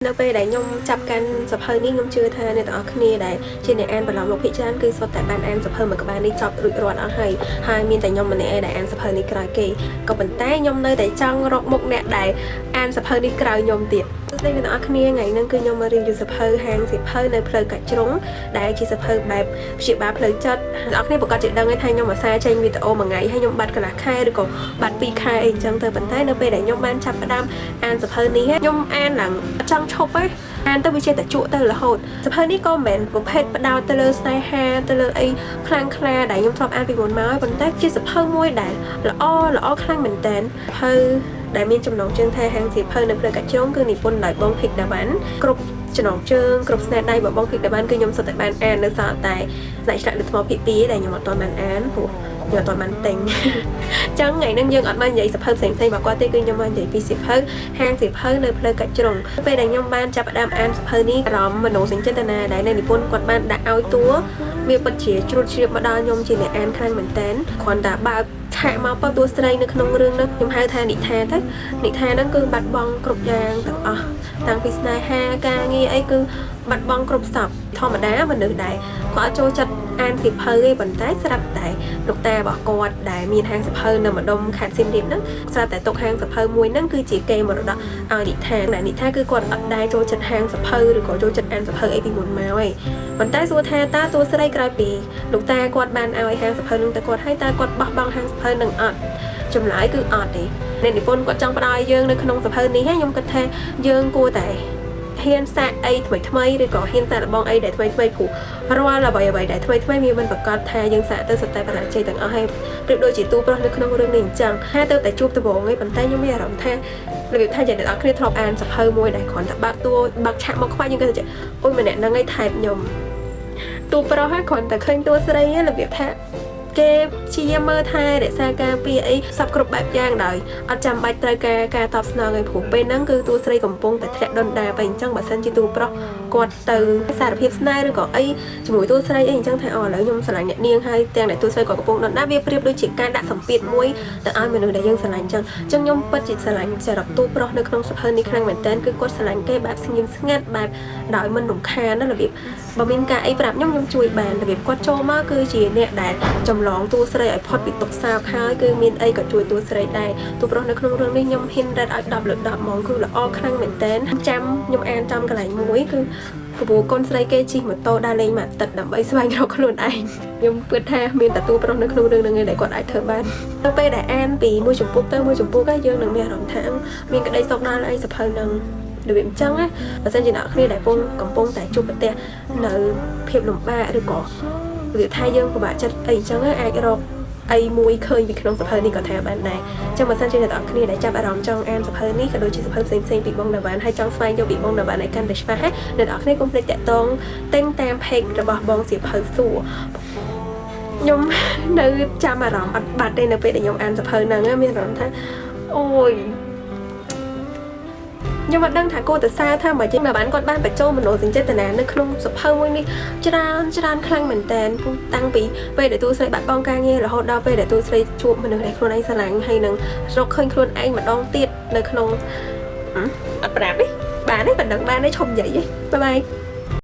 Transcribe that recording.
នៅពេលដែលខ្ញុំចាប់កាន់សភៅនេះខ្ញុំជឿថាអ្នកទាំងអស់គ្នាដែលជាអ្នកអានបន្លំលោកភិជាច្រើនគឺសុទ្ធតែបានអានសភៅមួយក្បាលនេះចប់រួចរាល់អស់ហើយមានតែខ្ញុំម្នាក់ឯងដែលអានសភៅនេះក្រោយគេក៏ប៉ុន្តែខ្ញុំនៅតែចង់រកមុខអ្នកដែលអានសភៅនេះក្រោយខ្ញុំទៀតសួស្តីអ្នកទាំងអស់គ្នាថ្ងៃនេះគឺខ្ញុំមករៀនសភៅហាងសៀវភៅនៅផ្លូវកាច់ជ្រុងដែលជាសភៅបែបព្យាបាលផ្លូវចិត្តអ្នកទាំងអស់គ្នាប្រកាសជាដឹងថាខ្ញុំអាសាចេញវីដេអូមួយថ្ងៃហើយខ្ញុំបាត់កន្លះខែឬក៏បាត់2ខែអីចឹងទៅប៉ុន្តែនៅពេលដែលខ្ញុំបានចាប់ផ្ដើមអានសភៅនេះខ្ញុំអានឡើងចង់ឈប់ទេអានទៅវាចេះតែជក់ទៅរហូតសភៅនេះក៏មិនមែនប្រភេទផ្ដោតទៅលើស្នេហាទៅលើអីខ្លាំងក្លាដែលខ្ញុំធ្លាប់អានពីមុនមកប៉ុន្តែជាសភៅមួយដែលល្អខ្លាំងមែនតើសភៅដែលមានចំណងជើងថាហាងសៀវភៅនៅផ្លូវកាច់ជ្រុងគឺនិពន្ធដោយបងភិកដាវ៉ាន់គ្រប់ចំណងជើងគ្រប់ស្នាដៃរបស់បងភិកដាវ៉ាន់គឺខ្ញុំសុទ្ធតែបានអាននៅសល់តែស្នាដៃឆ្លាក់លើថ្មភាគ2ដែលខ្ញុំអត់ទាន់បានអានព្រោះខ្ញុំអត់ទាន់បានទិញចឹងថ្ងៃនេះយើងអត់បាននិយាយសភៅផ្សេងៗរបស់គាត់ទេគឺខ្ញុំបាននិយាយពីសៀវភៅហាងសៀវភៅនៅផ្លូវកាច់ជ្រុងពេលដែលខ្ញុំបានចាប់ផ្ដើមអានសភៅនេះអារម្មណ៍មនោសញ្ចេតនាដែលនៅនិពន្ធគាត់បានដាក់ឲ្យតួវាពិតជាជ្រួតជ្រាបមកដល់ខ្ញុំជាអ្នកអានខ្លាំងមែនតើគ្រាន់តែបើកឆាកមកប៉ុតតួស្រីនៅក្នុងរឿងនោះខ្ញុំហៅថានិថាទៅនិថាហ្នឹងគឺបាត់បង់គ្រប់យ៉ាងទាំងអស់តាំងពីស្នេហាការងារអីគឺបាត់បង់គ្រប់សពធម្មតាមនុស្សដែរគាត់ចូលចិត្តអានសៀវភៅឯងប៉ុន្តែស្រាប់តែលោកតារបស់គាត់ដែលមានហាងសៀវភៅនៅម្ដុំខេត្តសៀមរាបហ្នឹងស្រាប់តែទុកហាងសៀវភៅមួយហ្នឹងគឺជាគេមរតកឲ្យនិថានិថាគឺគាត់អត់ដែរចូលចិត្តហាងសៀវភៅឬក៏ចូលចិត្តអានសៀវភៅអីពីមុនមកឯងប៉ុន្តែសួរថាតើតួស្រីក្រោយពីលោកតាគាត់បានឲ្យហាងសៀវភៅហ្នឹងទៅគាត់ឲ្យតើគាត់បោះបង់ហាងសៀវភៅនឹងអត់ចម្លើយគឺអត់ទេអ្នកនិពន្ធគាត់ចង់ផ្ដល់យើងនៅក្នុងសៀវភៅនេះខ្ញុំគិតថាយើងគួរតែហ៊ានសាកអីថ្មីឬក៏ហ៊ានសាកល្បងអីដែលថ្មីព្រោះរាល់អ្វីដែលថ្មីមានមិនប្រកាសថាយើងសាកទៅសុទ្ធតែបរាជ័យទាំងអស់ហើយប្រៀបដូចជាទូប្រុសនៅក្នុងរឿងនេះអញ្ចឹងថាទៅតែជួបដំបងឯងប៉ុន្តែខ្ញុំមានអារម្មណ៍ថារបៀបថាយ៉ាងអ្នកនរគ្នាធ្លាប់អានសភៅមួយដែលគ្រាន់តែបើកឆាកមកខ្វាច់យើងគិតថាអូយម្នាក់ហ្នឹងឯងថែបខ្ញុំទូប្រុសហ្នឹងគ្រាន់តែឃើញតួស្រីឯងរបៀបថាគេព្យាយាមមើលថែរក្សាការពារអីសពគ្រប់បែបយ៉ាងដោយអត់ចាំបាច់ត្រូវការតបស្នងឲ្យព្រោះពេលហ្នឹងគឺតួស្រីកំពុងតែធ្លាក់ដុនដាបអីអញ្ចឹងបើសិនជាតួប្រុសគាត់ទៅសារភាពស្នេហ៍ឬក៏អីជាមួយតួស្រីអីអញ្ចឹងថាឥឡូវខ្ញុំស្រឡាញ់អ្នកនាងហើយទាំងដែលតួស្រីក៏កំពុងដុនដាវាប្រៀបដូចជាការដាក់សម្ពាធមួយទៅឲ្យមនុស្សដែលយើងស្រឡាញ់អញ្ចឹងខ្ញុំពិតជាស្រឡាញ់ចរិតតួប្រុសនៅក្នុងសភៅនេះខ្លាំងមែនតើគឺគាត់ស្រឡាញ់គេបែបស្ងៀមស្ងាត់បែបដោយមិនរំខានណារបៀបបើមានការអីប្រាប់ខ្ញុំជួយបានរបៀបគាត់ចូលមកគឺជាអ្នកដែលចម្លងតួស្រីឲ្យផុតពីទុក្ខសោកហើយគឺមានអីក៏ជួយតួស្រីដែរតួប្រុសនៅក្នុងរឿងនេះខ្ញុំហ៊ានរ៉េតឲ្យ10លើ10ហ្មងគឺល្អខ្លាំងមែនតើចាំខ្ញុំអានចំកន្លែងមួយគឺព្រោះកូនស្រីគេជិះម៉ូតូដើរលេងមួយអាទិត្យដើម្បីស្វែងរកខ្លួនឯងខ្ញុំគិតថាមានតែតួប្រុសនៅក្នុងរឿងហ្នឹងឯងដែលគាត់អាចធ្វើបានទៅពេលដែលអានពីមួយចំពុកទៅមួយចំពុកហើយយើងនឹងមានអារម្មណ៍ថាមានក្តីសុខដល់ឯងសភៅហ្នឹងរបៀបអញ្ចឹងណាបើសិនជាអ្នកគ្នាដែលកំពុងតែជួបប្រទះនៅភាពលំបាកឬក៏របៀបថាយើងពិបាកចិត្តអីអញ្ចឹងអាចរកអីមួយឃើញពីក្នុងសភៅនេះក៏ថាបានដែរអញ្ចឹងបើសិនជាអ្នកទាំងអស់គ្នាដែលចាប់អារម្មណ៍ចង់អានសភៅនេះក៏ដូចជាសភៅផ្សេងពីបងដាវ៉ាន់ហើយចង់ស្វែងយល់ពីបងដាវ៉ាន់ឲ្យកាន់តែច្បាស់អ្នកទាំងអស់គ្នាកុំភ្លេចតាក់ទងទិញតាម page របស់បងសៀវភៅសួរខ្ញុំនៅចាំអារម្មណ៍អត់បាត់ទេនៅពេលដែលខ្ញុំអានសភៅហ្នឹងមានអារម្មណ៍ថាអូយខ្ញុំអត់ដឹងថាគួរតែសារថាមកចេញមកបានគាត់បានបញ្ចូលមនោសញ្ចេតនានៅក្នុងសភៅមួយនេះច្រើនខ្លាំងមែនតើតាំងពីពេលដែលតួស្រីបាត់បង់ការងាររហូតដល់ពេលដែលតួស្រីជួបមនុស្សដែលខ្លួនឯងស្រឡាញ់ហើយនឹងរកឃើញខ្លួនឯងម្ដងទៀតនៅក្នុងអត់ប្រាប់ទេបានទេប៉ុណ្ណឹងបានទេឈប់និយាយទេបាយ